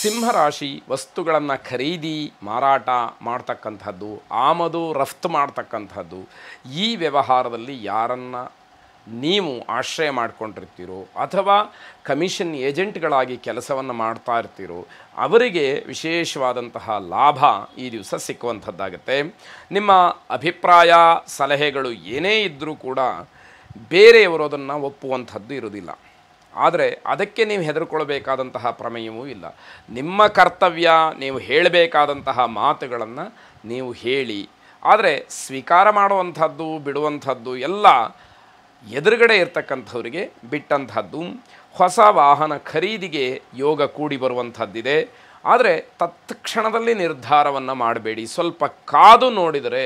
ಸಿಂಹರಾಶಿ ವಸ್ತುಗಳನ್ನು ಖರೀದಿ ಮಾರಾಟ ಮಾಡ್ತಕ್ಕಂಥದ್ದು, ಆಮದು ರಫ್ತು ಮಾಡ್ತಕ್ಕಂಥದ್ದು, ಈ ವ್ಯವಹಾರದಲ್ಲಿ ಯಾರನ್ನು ನೀವು ಆಶ್ರಯ ಮಾಡಿಕೊಂಡಿರ್ತೀರೋ ಅಥವಾ ಕಮಿಷನ್ ಏಜೆಂಟ್ಗಳಾಗಿ ಕೆಲಸವನ್ನು ಮಾಡ್ತಾ ಇರ್ತೀರೋ ಅವರಿಗೆ ವಿಶೇಷವಾದಂತಹ ಲಾಭ ಈ ದಿವಸ ಸಿಕ್ಕುವಂಥದ್ದಾಗುತ್ತೆ. ನಿಮ್ಮ ಅಭಿಪ್ರಾಯ ಸಲಹೆಗಳು ಏನೇ ಇದ್ದರೂ ಕೂಡ ಬೇರೆಯವರು ಅದನ್ನು ಒಪ್ಪುವಂಥದ್ದು ಇರುವುದಿಲ್ಲ. ಆದರೆ ಅದಕ್ಕೆ ನೀವು ಹೆದರ್ಕೊಳ್ಬೇಕಾದಂತಹ ಪ್ರಮೇಯವೂ ಇಲ್ಲ. ನಿಮ್ಮ ಕರ್ತವ್ಯ ನೀವು ಹೇಳಬೇಕಾದಂತಹ ಮಾತುಗಳನ್ನು ನೀವು ಹೇಳಿ, ಆದರೆ ಸ್ವೀಕಾರ ಮಾಡುವಂಥದ್ದು ಬಿಡುವಂಥದ್ದು ಎಲ್ಲ ಎದುರುಗಡೆ ಇರ್ತಕ್ಕಂಥವರಿಗೆ ಬಿಟ್ಟಂಥದ್ದು. ಹೊಸ ವಾಹನ ಖರೀದಿಗೆ ಯೋಗ ಕೂಡಿ ಬರುವಂಥದ್ದಿದೆ. ಆದರೆ ತತ್ಕ್ಷಣದಲ್ಲಿ ನಿರ್ಧಾರವನ್ನು ಮಾಡಬೇಡಿ, ಸ್ವಲ್ಪ ಕಾದು ನೋಡಿದರೆ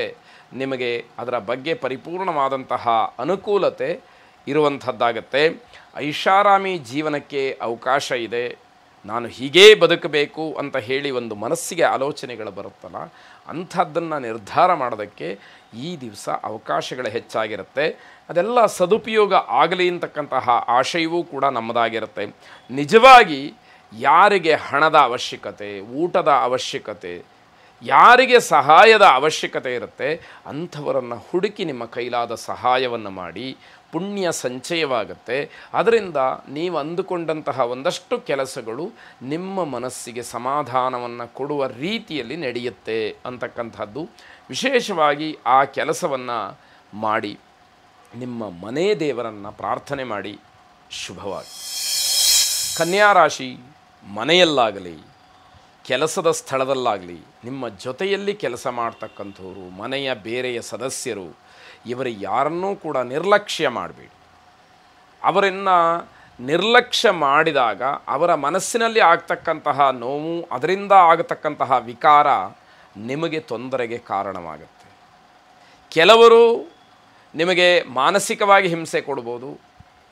ನಿಮಗೆ ಅದರ ಬಗ್ಗೆ ಪರಿಪೂರ್ಣವಾದಂತಹ ಅನುಕೂಲತೆ ಇರುವಂಥದ್ದಾಗತ್ತೆ. ಐಷಾರಾಮಿ ಜೀವನಕ್ಕೆ ಅವಕಾಶ ಇದೆ. ನಾನು ಹೀಗೇ ಬದುಕಬೇಕು ಅಂತ ಹೇಳಿ ಒಂದು ಮನಸ್ಸಿಗೆ ಆಲೋಚನೆಗಳು ಬರುತ್ತಲ್ಲ, ಅಂಥದ್ದನ್ನು ನಿರ್ಧಾರ ಮಾಡೋದಕ್ಕೆ ಈ ದಿವಸ ಅವಕಾಶಗಳು ಹೆಚ್ಚಾಗಿರುತ್ತೆ. ಅದೆಲ್ಲ ಸದುಪಯೋಗ ಆಗಲಿ ಅಂತಕ್ಕಂತಹ ಆಶಯವೂ ಕೂಡ ನಮ್ಮದಾಗಿರುತ್ತೆ. ನಿಜವಾಗಿ ಯಾರಿಗೆ ಹಣದ ಅವಶ್ಯಕತೆ, ಊಟದ ಅವಶ್ಯಕತೆ, ಯಾರಿಗೆ ಸಹಾಯದ ಅವಶ್ಯಕತೆ ಇರುತ್ತೆ ಅಂಥವರನ್ನು ಹುಡುಕಿ ನಿಮ್ಮ ಕೈಲಾದ ಸಹಾಯವನ್ನು ಮಾಡಿ ಪುಣ್ಯ ಸಂಚಯವಾಗುತ್ತೆ. ಅದರಿಂದ ನೀವು ಅಂದುಕೊಂಡಂತಹ ಒಂದಷ್ಟು ಕೆಲಸಗಳು ನಿಮ್ಮ ಮನಸ್ಸಿಗೆ ಸಮಾಧಾನವನ್ನು ಕೊಡುವ ರೀತಿಯಲ್ಲಿ ನಡೆಯುತ್ತೆ ಅಂತಕ್ಕಂಥದ್ದು. ವಿಶೇಷವಾಗಿ ಆ ಕೆಲಸವನ್ನು ಮಾಡಿ ನಿಮ್ಮ ಮನೆ ದೇವರನ್ನು ಪ್ರಾರ್ಥನೆ ಮಾಡಿ ಶುಭವಾಗಿ. ಕನ್ಯಾ ರಾಶಿ ಮನೆಯಲ್ಲಾಗಲಿ ಕೆಲಸದ ಸ್ಥಳದಲ್ಲಾಗಲಿ ನಿಮ್ಮ ಜೊತೆಯಲ್ಲಿ ಕೆಲಸ ಮಾಡ್ತಕ್ಕಂಥವ್ರು, ಮನೆಯ ಬೇರೆಯ ಸದಸ್ಯರು, ಇವರು ಯಾರನ್ನೂ ಕೂಡ ನಿರ್ಲಕ್ಷ್ಯ ಮಾಡಬೇಡಿ. ಅವರನ್ನು ನಿರ್ಲಕ್ಷ್ಯ ಮಾಡಿದಾಗ ಅವರ ಮನಸ್ಸಿನಲ್ಲಿ ಆಗ್ತಕ್ಕಂತಹ ನೋವು, ಅದರಿಂದ ಆಗತಕ್ಕಂತಹ ವಿಕಾರ ನಿಮಗೆ ತೊಂದರೆಗೆ ಕಾರಣವಾಗುತ್ತೆ. ಕೆಲವರು ನಿಮಗೆ ಮಾನಸಿಕವಾಗಿ ಹಿಂಸೆ ಕೊಡ್ಬೋದು,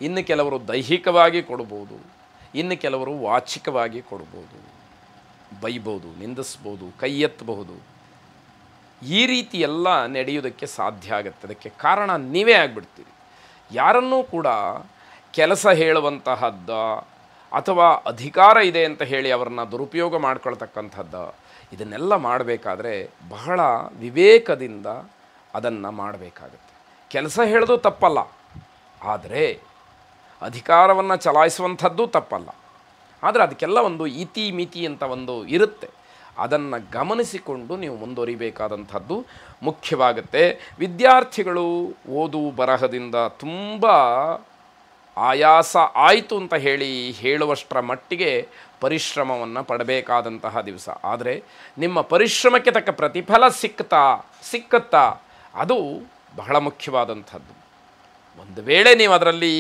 ಇನ್ನು ಕೆಲವರು ದೈಹಿಕವಾಗಿ ಕೊಡ್ಬೋದು, ಇನ್ನು ಕೆಲವರು ವಾಚಿಕವಾಗಿ ಕೊಡ್ಬೋದು, ಬೈಬೋದು, ನಿಂದಿಸ್ಬೋದು, ಕೈ ಎತ್ತಬಹುದು. ಈ ರೀತಿ ಎಲ್ಲ ನಡೆಯೋದಕ್ಕೆ ಸಾಧ್ಯ ಆಗುತ್ತೆ. ಅದಕ್ಕೆ ಕಾರಣ ನೀವೇ ಆಗಿಬಿಡ್ತೀರಿ. ಯಾರನ್ನೂ ಕೂಡ ಕೆಲಸ ಹೇಳುವಂತಹದ್ದ ಅಥವಾ ಅಧಿಕಾರ ಇದೆ ಅಂತ ಹೇಳಿ ಅವರನ್ನು ದುರುಪಯೋಗ ಮಾಡ್ಕೊಳ್ತಕ್ಕಂಥದ್ದು, ಇದನ್ನೆಲ್ಲ ಮಾಡಬೇಕಾದ್ರೆ ಬಹಳ ವಿವೇಕದಿಂದ ಅದನ್ನು ಮಾಡಬೇಕಾಗತ್ತೆ. ಕೆಲಸ ಹೇಳೋದು ತಪ್ಪಲ್ಲ, ಆದರೆ ಅಧಿಕಾರವನ್ನು ಚಲಾಯಿಸುವಂಥದ್ದು ತಪ್ಪಲ್ಲ. ಆದರೆ ಅದಕ್ಕೆಲ್ಲ ಒಂದು ಇತಿ ಮಿತಿ ಅಂತ ಒಂದು ಇರುತ್ತೆ. ಅದನ್ನು ಗಮನಿಸಿಕೊಂಡು ನೀವು ಮುಂದುವರಿಬೇಕಾದಂಥದ್ದು ಮುಖ್ಯವಾಗುತ್ತೆ. ವಿದ್ಯಾರ್ಥಿಗಳು ಓದು ಬರಹದಿಂದ ತುಂಬ ಆಯಾಸ ಆಯಿತು ಅಂತ ಹೇಳುವಷ್ಟರ ಮಟ್ಟಿಗೆ ಪರಿಶ್ರಮವನ್ನು ಪಡಬೇಕಾದಂತಹ ದಿವಸ. ಆದರೆ ನಿಮ್ಮ ಪರಿಶ್ರಮಕ್ಕೆ ತಕ್ಕ ಪ್ರತಿಫಲ ಸಿಕ್ಕುತ್ತಾ ಅದು ಬಹಳ ಮುಖ್ಯವಾದಂಥದ್ದು. ಒಂದು ವೇಳೆ ನೀವು ಅದರಲ್ಲಿ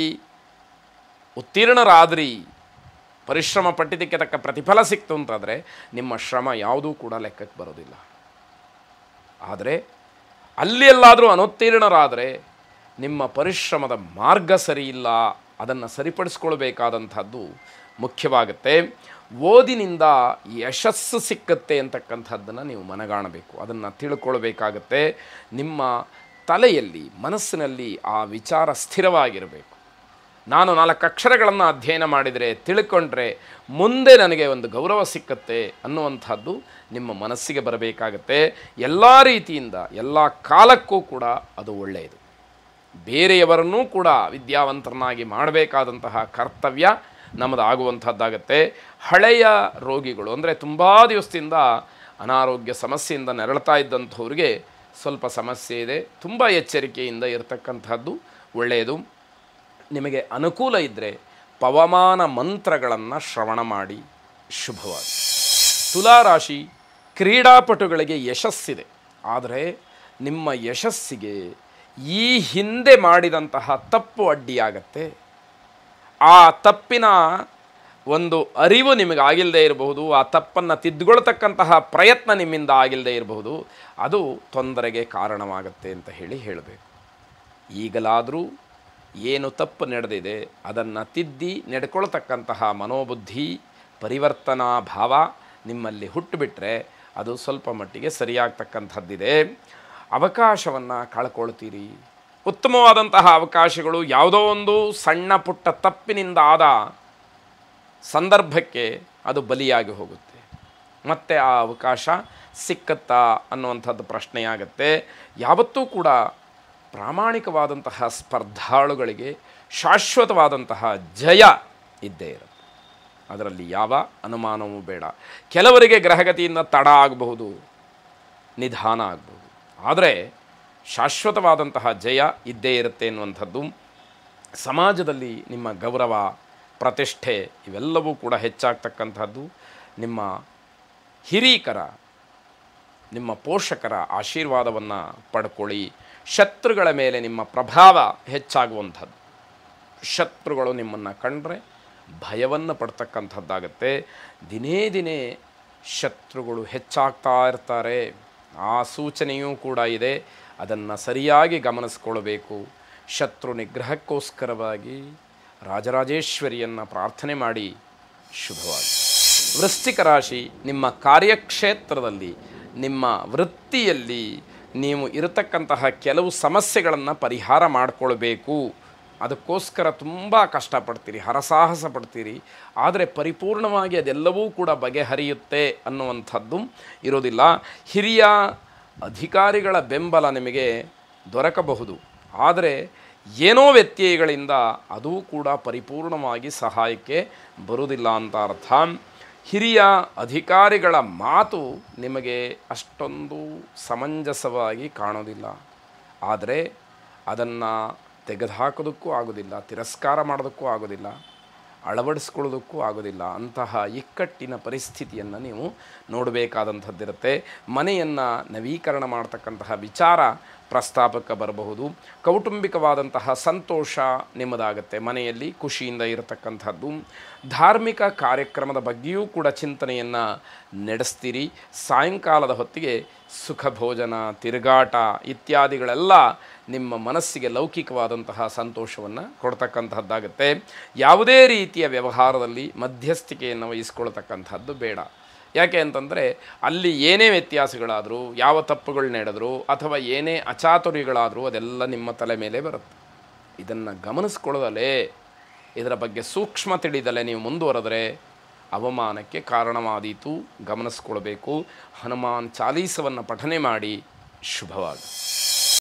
ಉತ್ತೀರ್ಣರಾದ್ರಿ, ಪರಿಶ್ರಮ ಪಟ್ಟಿದ್ದಕ್ಕೆ ತಕ್ಕ ಪ್ರತಿಫಲ ಸಿಕ್ತು ಅಂತಂದರೆ ನಿಮ್ಮ ಶ್ರಮ ಯಾವುದೂ ಕೂಡ ಲೆಕ್ಕಕ್ಕೆ ಬರೋದಿಲ್ಲ. ಆದರೆ ಅಲ್ಲಿ ಎಲ್ಲಾದರೂ ಅನುತ್ತೀರ್ಣರಾದರೆ ನಿಮ್ಮ ಪರಿಶ್ರಮದ ಮಾರ್ಗ ಸರಿಯಿಲ್ಲ, ಅದನ್ನು ಸರಿಪಡಿಸ್ಕೊಳ್ಬೇಕಾದಂಥದ್ದು ಮುಖ್ಯವಾಗುತ್ತೆ. ಓದಿನಿಂದ ಯಶಸ್ಸು ಸಿಕ್ಕತ್ತೆ ಅಂತಕ್ಕಂಥದ್ದನ್ನು ನೀವು ಮನಗಾಣಬೇಕು, ಅದನ್ನು ತಿಳ್ಕೊಳ್ಬೇಕಾಗತ್ತೆ. ನಿಮ್ಮ ತಲೆಯಲ್ಲಿ ಮನಸ್ಸಿನಲ್ಲಿ ಆ ವಿಚಾರ ಸ್ಥಿರವಾಗಿರಬೇಕು. ನಾನು 4 ಅಕ್ಷರಗಳನ್ನು ಅಧ್ಯಯನ ಮಾಡಿದರೆ ತಿಳ್ಕೊಂಡ್ರೆ ಮುಂದೆ ನನಗೆ ಒಂದು ಗೌರವ ಸಿಕ್ಕತ್ತೆ ಅನ್ನುವಂಥದ್ದು ನಿಮ್ಮ ಮನಸ್ಸಿಗೆ ಬರಬೇಕಾಗತ್ತೆ. ಎಲ್ಲ ರೀತಿಯಿಂದ ಎಲ್ಲ ಕಾಲಕ್ಕೂ ಕೂಡ ಅದು ಒಳ್ಳೆಯದು. ಬೇರೆಯವರನ್ನೂ ಕೂಡ ವಿದ್ಯಾವಂತರನ್ನಾಗಿ ಮಾಡಬೇಕಾದಂತಹ ಕರ್ತವ್ಯ ನಮ್ಮದಾಗುವಂಥದ್ದಾಗತ್ತೆ. ಹಳೆಯ ರೋಗಿಗಳು ಅಂದರೆ ತುಂಬ ದಿವಸದಿಂದ ಅನಾರೋಗ್ಯ ಸಮಸ್ಯೆಯಿಂದ ನರಳ್ತಾ ಇದ್ದಂಥವ್ರಿಗೆ ಸ್ವಲ್ಪ ಸಮಸ್ಯೆ ಇದೆ, ತುಂಬ ಎಚ್ಚರಿಕೆಯಿಂದ ಇರತಕ್ಕಂಥದ್ದು ಒಳ್ಳೆಯದು. ನಿಮಗೆ ಅನುಕೂಲ ಇದ್ದರೆ ಪವಮಾನ ಮಂತ್ರಗಳನ್ನು ಶ್ರವಣ ಮಾಡಿ ಶುಭವಾಗಿ. ತುಲಾರಾಶಿ ಕ್ರೀಡಾಪಟುಗಳಿಗೆ ಯಶಸ್ಸಿದೆ, ಆದರೆ ನಿಮ್ಮ ಯಶಸ್ಸಿಗೆ ಈ ಹಿಂದೆ ಮಾಡಿದಂತಹ ತಪ್ಪು ಅಡ್ಡಿಯಾಗತ್ತೆ. ಆ ತಪ್ಪಿನ ಒಂದು ಅರಿವು ನಿಮಗಾಗಿಲ್ಲದೆ ಇರಬಹುದು, ಆ ತಪ್ಪನ್ನು ತಿದ್ದುಕೊಳ್ತಕ್ಕಂತಹ ಪ್ರಯತ್ನ ನಿಮ್ಮಿಂದ ಆಗಿಲ್ಲದೆ ಇರಬಹುದು. ಅದು ತೊಂದರೆಗೆ ಕಾರಣವಾಗುತ್ತೆ ಅಂತ ಹೇಳಬೇಕು. ಈಗಲಾದರೂ ಏನು ತಪ್ಪು ನಡೆದಿದೆ ಅದನ್ನು ತಿದ್ದಿ ನಡ್ಕೊಳ್ತಕ್ಕಂತಹ ಮನೋಬುದ್ಧಿ ಪರಿವರ್ತನಾ ಭಾವ ನಿಮ್ಮಲ್ಲಿ ಹುಟ್ಟುಬಿಟ್ರೆ ಅದು ಸ್ವಲ್ಪ ಮಟ್ಟಿಗೆ ಸರಿಯಾಗ್ತಕ್ಕಂಥದ್ದಿದೆ. ಅವಕಾಶವನ್ನು ಕಳ್ಕೊಳ್ತೀರಿ. ಉತ್ತಮವಾದಂತಹ ಅವಕಾಶಗಳು ಯಾವುದೋ ಒಂದು ಸಣ್ಣ ಪುಟ್ಟ ತಪ್ಪಿನಿಂದ ಆದ ಸಂದರ್ಭಕ್ಕೆ ಅದು ಬಲಿಯಾಗಿ ಹೋಗುತ್ತೆ. ಮತ್ತು ಆ ಅವಕಾಶ ಸಿಕ್ಕತ್ತಾ ಅನ್ನುವಂಥದ್ದು ಪ್ರಶ್ನೆಯಾಗತ್ತೆ. ಯಾವತ್ತೂ ಕೂಡ ಪ್ರಾಮಾಣಿಕವಾದಂತಹ ಸ್ಪರ್ಧಾಳುಗಳಿಗೆ ಶಾಶ್ವತವಾದಂತಹ ಜಯ ಇದ್ದೇ ಇರುತ್ತೆ. ಅದರಲ್ಲಿ ಯಾವ ಅನುಮಾನವೂ ಬೇಡ. ಕೆಲವರಿಗೆ ಗ್ರಹಗತಿಯಿಂದ ತಡ ಆಗಬಹುದು, ನಿಧಾನ ಆಗಬಹುದು, ಆದರೆ ಶಾಶ್ವತವಾದಂತಹ ಜಯ ಇದ್ದೇ ಇರುತ್ತೆ ಎನ್ನುವಂಥದ್ದು. ಸಮಾಜದಲ್ಲಿ ನಿಮ್ಮ ಗೌರವ, ಪ್ರತಿಷ್ಠೆ ಇವೆಲ್ಲವೂ ಕೂಡ ಹೆಚ್ಚಾಗ್ತಕ್ಕಂಥದ್ದು. ನಿಮ್ಮ ಹಿರೀಕರ, ನಿಮ್ಮ ಪೋಷಕರ ಆಶೀರ್ವಾದವನ್ನು ಪಡ್ಕೊಳ್ಳಿ. ಶತ್ರುಗಳ ಮೇಲೆ ನಿಮ್ಮ ಪ್ರಭಾವ ಹೆಚ್ಚಾಗುವಂಥದ್ದು. ಶತ್ರುಗಳು ನಿಮ್ಮನ್ನು ಕಂಡ್ರೆ ಭಯವನ್ನು ಪಡ್ತಕ್ಕಂಥದ್ದಾಗತ್ತೆ. ದಿನೇ ದಿನೇ ಶತ್ರುಗಳು ಹೆಚ್ಚಾಗ್ತಾ ಇರ್ತಾರೆ. ಆ ಸೂಚನೆಯೂ ಕೂಡ ಇದೆ. ಅದನ್ನು ಸರಿಯಾಗಿ ಗಮನಿಸ್ಕೊಳ್ಬೇಕು. ಶತ್ರು ನಿಗ್ರಹಕ್ಕೋಸ್ಕರವಾಗಿ ರಾಜರಾಜೇಶ್ವರಿಯನ್ನು ಪ್ರಾರ್ಥನೆ ಮಾಡಿ. ಶುಭವಾಗಿ. ವೃಶ್ಚಿಕ ರಾಶಿ, ನಿಮ್ಮ ಕಾರ್ಯಕ್ಷೇತ್ರದಲ್ಲಿ, ನಿಮ್ಮ ವೃತ್ತಿಯಲ್ಲಿ ನೀವು ಇರತಕ್ಕಂತಹ ಕೆಲವು ಸಮಸ್ಯೆಗಳನ್ನು ಪರಿಹಾರ ಮಾಡಿಕೊಳ್ಬೇಕು. ಅದಕ್ಕೋಸ್ಕರ ತುಂಬ ಕಷ್ಟಪಡ್ತೀರಿ, ಹರಸಾಹಸ ಪಡ್ತೀರಿ. ಆದರೆ ಪರಿಪೂರ್ಣವಾಗಿ ಅದೆಲ್ಲವೂ ಕೂಡ ಬಗೆಹರಿಯುತ್ತೆ ಅನ್ನುವಂಥದ್ದು ಇರೋದಿಲ್ಲ. ಹಿರಿಯ ಅಧಿಕಾರಿಗಳ ಬೆಂಬಲ ನಿಮಗೆ ದೊರಕಬಹುದು, ಆದರೆ ಏನೋ ವ್ಯತ್ಯಯಗಳಿಂದ ಅದೂ ಕೂಡ ಪರಿಪೂರ್ಣವಾಗಿ ಸಹಾಯಕ್ಕೆ ಬರುವುದಿಲ್ಲ ಅಂತ ಅರ್ಥ. ಹಿರಿಯ ಅಧಿಕಾರಿಗಳ ಮಾತು ನಿಮಗೆ ಅಷ್ಟೊಂದು ಸಮಂಜಸವಾಗಿ ಕಾಣೋದಿಲ್ಲ, ಆದರೆ ಅದನ್ನು ತೆಗೆದುಹಾಕೋದಕ್ಕೂ ಆಗೋದಿಲ್ಲ, ತಿರಸ್ಕಾರ ಮಾಡೋದಕ್ಕೂ ಆಗೋದಿಲ್ಲ, ಅಳವಡಿಸ್ಕೊಳ್ಳೋದಕ್ಕೂ ಆಗೋದಿಲ್ಲ. ಅಂತಹ ಇಕ್ಕಟ್ಟಿನ ಪರಿಸ್ಥಿತಿಯನ್ನು ನೀವು ನೋಡಬೇಕಾದಂಥದ್ದಿರುತ್ತೆ. ಮನೆಯನ್ನು ನವೀಕರಣ ಮಾಡ್ತಕ್ಕಂತಹ ವಿಚಾರ ಪ್ರಸ್ತಾಪಕ್ಕೆ ಬರಬಹುದು. ಕೌಟುಂಬಿಕವಾದಂತಹ ಸಂತೋಷ ನಿಮ್ಮದಾಗುತ್ತೆ. ಮನೆಯಲ್ಲಿ ಖುಷಿಯಿಂದ ಇರತಕ್ಕಂಥದ್ದು. ಧಾರ್ಮಿಕ ಕಾರ್ಯಕ್ರಮದ ಬಗ್ಗೆಯೂ ಕೂಡ ಚಿಂತನೆಯನ್ನು ನಡೆಸ್ತೀರಿ. ಸಾಯಂಕಾಲದ ಹೊತ್ತಿಗೆ ಸುಖ ಭೋಜನ, ತಿರುಗಾಟ ಇತ್ಯಾದಿಗಳೆಲ್ಲ ನಿಮ್ಮ ಮನಸ್ಸಿಗೆ ಲೌಕಿಕವಾದಂತಹ ಸಂತೋಷವನ್ನು ಕೊಡ್ತಕ್ಕಂಥದ್ದಾಗುತ್ತೆ. ಯಾವುದೇ ರೀತಿಯ ವ್ಯವಹಾರದಲ್ಲಿ ಮಧ್ಯಸ್ಥಿಕೆಯನ್ನು ವಹಿಸ್ಕೊಳ್ತಕ್ಕಂಥದ್ದು ಬೇಡ. ಯಾಕೆ ಅಂತಂದರೆ ಅಲ್ಲಿ ಏನೇ ವ್ಯತ್ಯಾಸಗಳಾದರೂ, ಯಾವ ತಪ್ಪುಗಳು ನಡೆದರೂ, ಅಥವಾ ಏನೇ ಅಚಾತುರ್ಯಗಳಾದರೂ ಅದೆಲ್ಲ ನಿಮ್ಮ ತಲೆ ಮೇಲೆ ಬರುತ್ತೆ. ಇದನ್ನು ಗಮನಿಸ್ಕೊಳ್ಳದಲೇ, ಇದರ ಬಗ್ಗೆ ಸೂಕ್ಷ್ಮ ತಿಳಿದಲೇ ನೀವು ಮುಂದುವರೆದರೆ ಅವಮಾನಕ್ಕೆ ಕಾರಣವಾದೀತು. ಗಮನಿಸ್ಕೊಳ್ಬೇಕು. ಹನುಮಾನ್ ಚಾಲೀಸವನ್ನು ಪಠನೆ ಮಾಡಿ. ಶುಭವಾಗಿ.